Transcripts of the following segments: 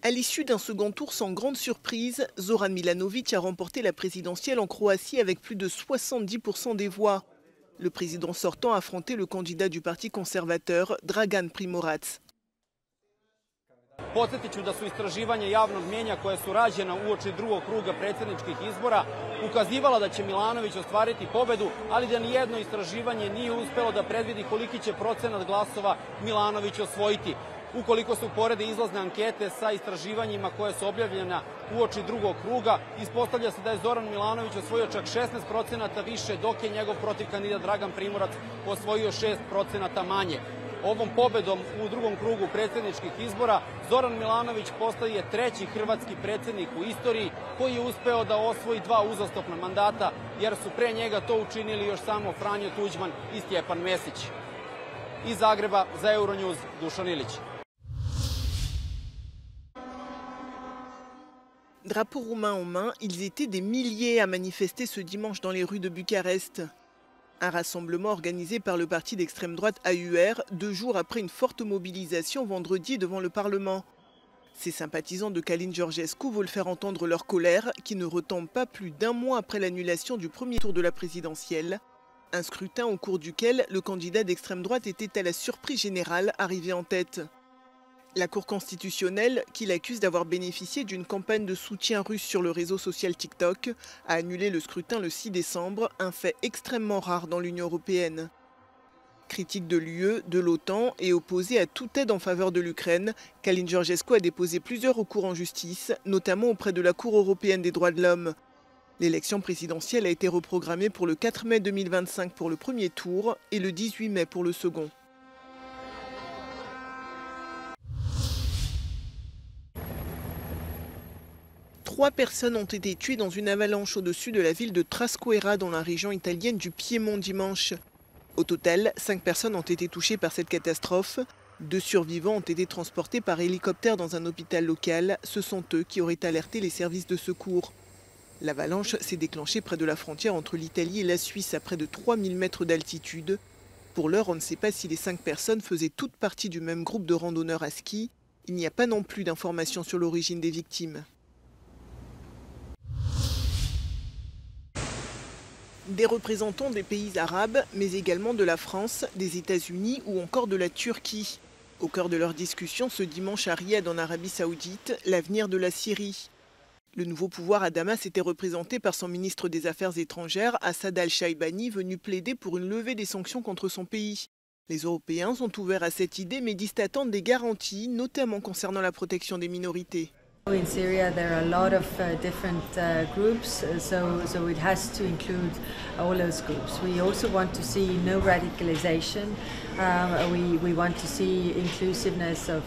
À l'issue d'un second tour sans grande surprise, Zoran Milanović a remporté la présidentielle en Croatie avec plus de 70% des voix. Le président sortant a affronté le candidat du parti conservateur, Dragan Primorac. Podsjetit ću da su istraživanja javnog mnjenja koja su rađena uoči drugog kruga predsjedničkih izbora ukazivala da će Milanović ostvariti pobedu, ali da nijedno istraživanje nije uspelo da predvidi koliki će procenat glasova Milanović osvojiti. Ukoliko se uporede izlazne ankete sa istraživanjima koje su objavljena uoči drugog kruga, ispostavlja se da je Zoran Milanović osvojio čak 16% više, dok je njegov protivkandidat Dragan Primorac osvojio 6% manje. Ovom pobedom u drugom krugu predsjedničkih izbora Zoran Milanović postaje treći hrvatski predsjednik u istoriji koji je uspeo da osvoji 2 uzastopna mandata, jer su pre njega to učinili još samo Franjo Tuđman i Stjepan Mesić. Iz Zagreba za Euronews, Dušan Ilić. Drapeau roumain en main, ils étaient des milliers à manifester ce dimanche dans les rues de Bucarest. Un rassemblement organisé par le parti d'extrême droite AUR 2 jours après une forte mobilisation vendredi devant le Parlement. Ces sympathisants de Călin Georgescu veulent faire entendre leur colère qui ne retombe pas plus d'1 mois après l'annulation du premier tour de la présidentielle. Un scrutin au cours duquel le candidat d'extrême droite était à la surprise générale arrivé en tête. La Cour constitutionnelle, qui l'accuse d'avoir bénéficié d'une campagne de soutien russe sur le réseau social TikTok, a annulé le scrutin le 6 décembre, un fait extrêmement rare dans l'Union européenne. Critique de l'UE, de l'OTAN et opposé à toute aide en faveur de l'Ukraine, Călin Georgescu a déposé plusieurs recours en justice, notamment auprès de la Cour européenne des droits de l'homme. L'élection présidentielle a été reprogrammée pour le 4 mai 2025 pour le premier tour et le 18 mai pour le second. Trois personnes ont été tuées dans une avalanche au-dessus de la ville de Trascoera dans la région italienne du Piémont dimanche. Au total, 5 personnes ont été touchées par cette catastrophe. 2 survivants ont été transportés par hélicoptère dans un hôpital local. Ce sont eux qui auraient alerté les services de secours. L'avalanche s'est déclenchée près de la frontière entre l'Italie et la Suisse à près de 3000 mètres d'altitude. Pour l'heure, on ne sait pas si les 5 personnes faisaient toutes partie du même groupe de randonneurs à ski. Il n'y a pas non plus d'informations sur l'origine des victimes. Des représentants des pays arabes, mais également de la France, des États-Unis ou encore de la Turquie. Au cœur de leur discussion ce dimanche à Riyad en Arabie Saoudite, l'avenir de la Syrie. Le nouveau pouvoir à Damas était représenté par son ministre des Affaires étrangères, Assad al-Shaibani, venu plaider pour une levée des sanctions contre son pays. Les Européens sont ouverts à cette idée mais disent attendre des garanties, notamment concernant la protection des minorités. In Syria there are a lot of different groups, so it has to include all those groups. We also want to see no radicalization. We want to see inclusiveness of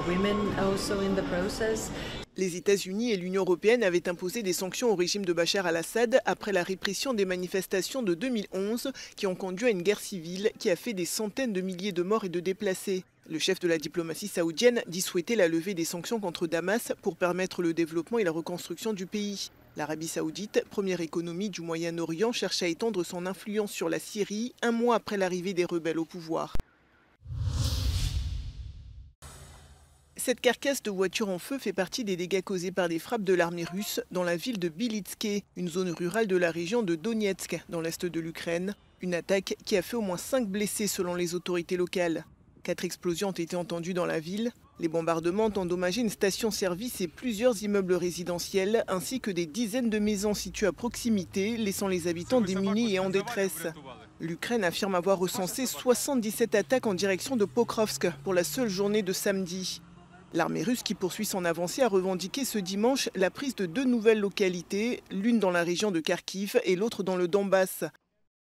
women also in the process. Les États-Unis et l'Union européenne avaient imposé des sanctions au régime de Bachar al-Assad après la répression des manifestations de 2011 qui ont conduit à une guerre civile qui a fait des centaines de milliers de morts et de déplacés. Le chef de la diplomatie saoudienne dit souhaiter la levée des sanctions contre Damas pour permettre le développement et la reconstruction du pays. L'Arabie saoudite, première économie du Moyen-Orient, cherche à étendre son influence sur la Syrie 1 mois après l'arrivée des rebelles au pouvoir. Cette carcasse de voiture en feu fait partie des dégâts causés par des frappes de l'armée russe dans la ville de Bilitske, une zone rurale de la région de Donetsk, dans l'est de l'Ukraine. Une attaque qui a fait au moins 5 blessés selon les autorités locales. 4 explosions ont été entendues dans la ville. Les bombardements ont endommagé une station-service et plusieurs immeubles résidentiels, ainsi que des dizaines de maisons situées à proximité, laissant les habitants démunis et en détresse. L'Ukraine affirme avoir recensé 77 attaques en direction de Pokrovsk pour la seule journée de samedi. L'armée russe qui poursuit son avancée a revendiqué ce dimanche la prise de 2 nouvelles localités, l'une dans la région de Kharkiv et l'autre dans le Donbass.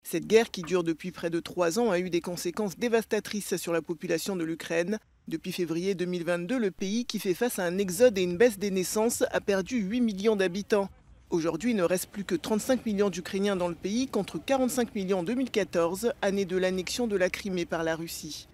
Cette guerre, qui dure depuis près de 3 ans, a eu des conséquences dévastatrices sur la population de l'Ukraine. Depuis février 2022, le pays, qui fait face à un exode et une baisse des naissances, a perdu 8 millions d'habitants. Aujourd'hui, il ne reste plus que 35 millions d'Ukrainiens dans le pays contre 45 millions en 2014, année de l'annexion de la Crimée par la Russie.